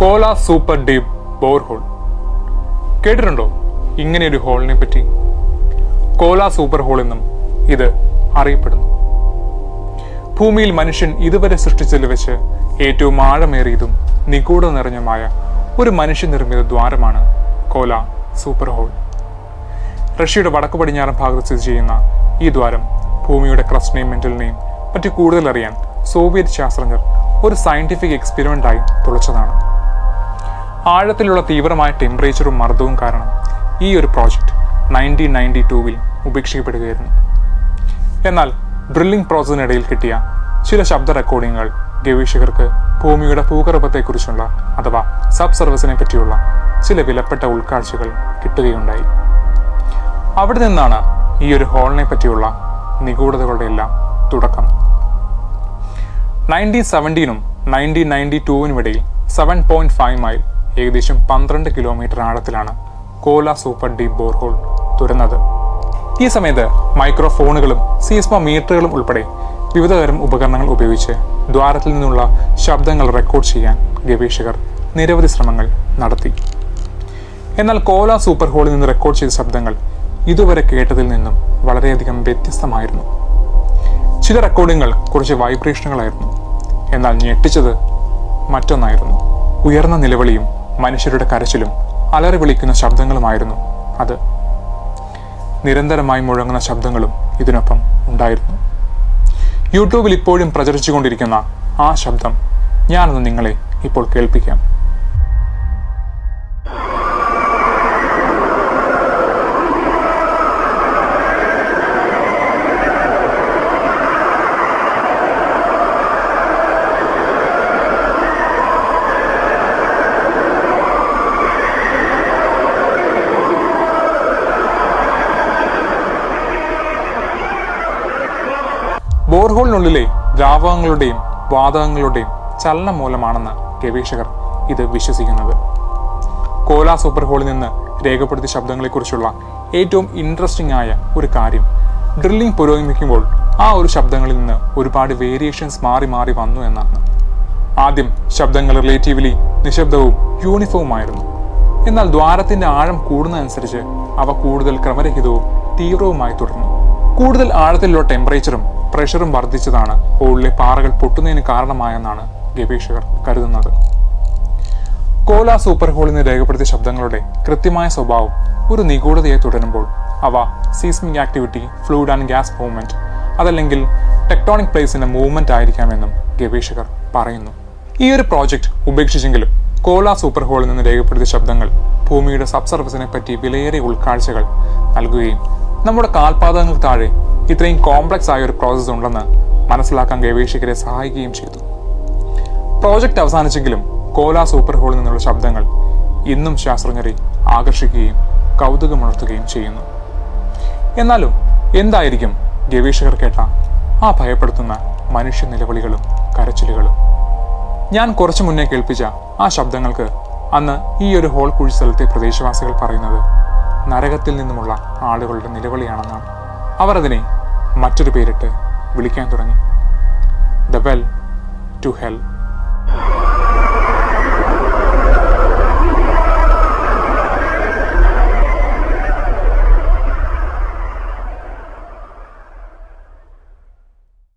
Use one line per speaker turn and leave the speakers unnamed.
കോല super deep borehole കേട്ടിട്ടുണ്ടോ? ഇങ്ങനെയൊരു ഹോളിനെ പറ്റി കോല സൂപ്പർ ഹോൾ എന്നും ഇത് അറിയപ്പെടുന്നു. ഭൂമിയിൽ മനുഷ്യൻ ഇതുവരെ സൃഷ്ടിച്ചതിൽ വെച്ച് ഏറ്റവും ആഴമേറിയതും നിഗൂഢ നിറഞ്ഞതുമായ ഒരു മനുഷ്യനിർമ്മിത ദ്വാരമാണ് കോല സൂപ്പർ ഹോൾ. റഷ്യയുടെ വടക്കു പടിഞ്ഞാറൻ ഭാഗത്ത് സ്ഥിതി ചെയ്യുന്ന ഈ ദ്വാരം ഭൂമിയുടെ ക്രസ്റ്റിനെയും മെന്റലിനെയും പറ്റി കൂടുതൽ അറിയാൻ സോവിയറ്റ് ശാസ്ത്രജ്ഞർ ഒരു സയന്റിഫിക് എക്സ്പെരിമെന്റായി തുളച്ചതാണ്. ആഴത്തിലുള്ള തീവ്രമായ ടെമ്പറേച്ചറും മർദ്ദവും കാരണം ഈ ഒരു പ്രോജക്റ്റ് 1992 ഉപേക്ഷിക്കപ്പെടുകയായിരുന്നു. എന്നാൽ ഡ്രില്ലിംഗ് പ്രോസസ്സിനിടയിൽ കിട്ടിയ ചില ശബ്ദ റെക്കോർഡിങ്ങുകൾ ഗവേഷകർക്ക് ഭൂമിയുടെ ഭൂഗർഭത്തെക്കുറിച്ചുള്ള അഥവാ സബ് സർഫസിനെ പറ്റിയുള്ള ചില വിലപ്പെട്ട ഉൾക്കാഴ്ചകൾ കിട്ടുകയുണ്ടായി. അവിടെ നിന്നാണ് ഈ ഒരു ഹോളിനെ പറ്റിയുള്ള നിഗൂഢതകളുടെ എല്ലാം തുടക്കം. 1917 1992 ഇടയിൽ 7.5 മൈൽ ഏകദേശം 12 കിലോമീറ്റർ ആഴത്തിലാണ് കോല സൂപ്പർ ഡീപ്പ് ബോർഹോൾ തുറന്നത്. ഈ സമയത്ത് മൈക്രോഫോണുകളും സീസ്മോമീറ്ററുകളും ഉൾപ്പെടെ വിവിധതരം ഉപകരണങ്ങൾ ഉപയോഗിച്ച് ദ്വാരത്തിൽ നിന്നുള്ള ശബ്ദങ്ങൾ റെക്കോർഡ് ചെയ്യാൻ ഗവേഷകർ നിരവധി ശ്രമങ്ങൾ നടത്തി. എന്നാൽ കോല സൂപ്പർ ഹോളിൽ നിന്ന് റെക്കോർഡ് ചെയ്ത ശബ്ദങ്ങൾ ഇതുവരെ കേട്ടതിൽ നിന്നും വളരെയധികം വ്യത്യസ്തമായിരുന്നു. ചില റെക്കോർഡിങ്ങുകൾ കുറച്ച് വൈബ്രേഷനുകളായിരുന്നു, എന്നാൽ ഞെട്ടിച്ചത് മറ്റൊന്നായിരുന്നു. ഉയർന്ന നിലവിളിയും മനുഷ്യരുടെ കരച്ചിലും അലറി വിളിക്കുന്ന ശബ്ദങ്ങളുമായിരുന്നു അത്. നിരന്തരമായി മുഴങ്ങുന്ന ശബ്ദങ്ങളും ഇതിനൊപ്പം ഉണ്ടായിരുന്നു. യൂട്യൂബിൽ ഇപ്പോഴും പ്രചരിച്ചുകൊണ്ടിരിക്കുന്ന ആ ശബ്ദം ഞാനൊന്ന് നിങ്ങളെ ഇപ്പോൾ കേൾപ്പിക്കാം. ബോർഹോളിനുള്ളിലെ ദ്രാവകങ്ങളുടെയും വാതകങ്ങളുടെയും ചലനം മൂലമാണെന്ന് ഗവേഷകർ ഇത് വിശ്വസിക്കുന്നത്. കോല സൂപ്പർ ഹോളിൽ നിന്ന് രേഖപ്പെടുത്തിയ ശബ്ദങ്ങളെക്കുറിച്ചുള്ള ഏറ്റവും ഇൻട്രസ്റ്റിംഗ് ആയ ഒരു കാര്യം, ഡ്രില്ലിംഗ് പുരോഗമിക്കുമ്പോൾ ആ ഒരു ശബ്ദങ്ങളിൽ നിന്ന് ഒരുപാട് വേരിയേഷൻസ് മാറി മാറി വന്നു എന്നാണ്. ആദ്യം ശബ്ദങ്ങൾ റിലേറ്റീവ്ലി നിശബ്ദവും യൂണിഫോമായിരുന്നു. എന്നാൽ ദ്വാരത്തിന്റെ ആഴം കൂടുന്നതനുസരിച്ച് അവ കൂടുതൽ ക്രമരഹിതവും തീവ്രവുമായി തുടർന്നു. കൂടുതൽ ആഴത്തിലുള്ള ടെമ്പറേച്ചറും പ്രഷറും വർദ്ധിച്ചതാണ് ഹോളിലെ പാറകൾ പൊട്ടുന്നതിന് കാരണമായെന്നാണ് ഗവേഷകർ കരുതുന്നത്. കോല സൂപ്പർ ഹോളിൽ നിന്ന് രേഖപ്പെടുത്തിയ ശബ്ദങ്ങളുടെ കൃത്യമായ സ്വഭാവം ഒരു നിഗൂഢതയെ തുടരുമ്പോൾ അവ seismic activity, fluid and gas movement, അതല്ലെങ്കിൽ ടെക്ടോണിക് പ്ലേസിന്റെ മൂവ്മെന്റ് ആയിരിക്കാമെന്നും ഗവേഷകർ പറയുന്നു. ഈ ഒരു പ്രോജക്റ്റ് ഉപേക്ഷിച്ചെങ്കിലും കോല സൂപ്പർ ഹോളിൽ നിന്ന് രേഖപ്പെടുത്തിയ ശബ്ദങ്ങൾ ഭൂമിയുടെ സബ്സർഫസിനെ പറ്റി വിലയേറിയ ഉൾക്കാഴ്ചകൾ നൽകുകയും നമ്മുടെ കാൽപാദങ്ങൾക്ക് താഴെ ഇത്രയും കോംപ്ലക്സ് ആയ ഒരു പ്രോസസ്സ് ഉണ്ടെന്ന് മനസ്സിലാക്കാൻ ഗവേഷകരെ സഹായിക്കുകയും ചെയ്തു. പ്രോജക്റ്റ് അവസാനിച്ചെങ്കിലും കോല സൂപ്പർ ഹോളിൽ നിന്നുള്ള ശബ്ദങ്ങൾ ഇന്നും ശാസ്ത്രജ്ഞരെ ആകർഷിക്കുകയും കൗതുകമുണർത്തുകയും ചെയ്യുന്നു. എന്നാലും എന്തായിരിക്കും ഗവേഷകർ കേട്ട ആ ഭയപ്പെടുത്തുന്ന മനുഷ്യ നിലവിളികളും കരച്ചിലുകളും? ഞാൻ കുറച്ചു മുന്നേ കേൾപ്പിച്ച ആ ശബ്ദങ്ങൾക്ക് അന്ന് ഈ ഒരു ഹോൾ കുഴി സ്ഥലത്തെ പ്രദേശവാസികൾ പറയുന്നത് നരകത്തിൽ നിന്നുമുള്ള ആളുകളുടെ നിലവിളിയാണെന്നാണ്. അവർ അതിനെ മറ്റൊരു പേരിട്ട് വിളിക്കാൻ തുടങ്ങി, ദ വെൽ ടു ഹെൽ.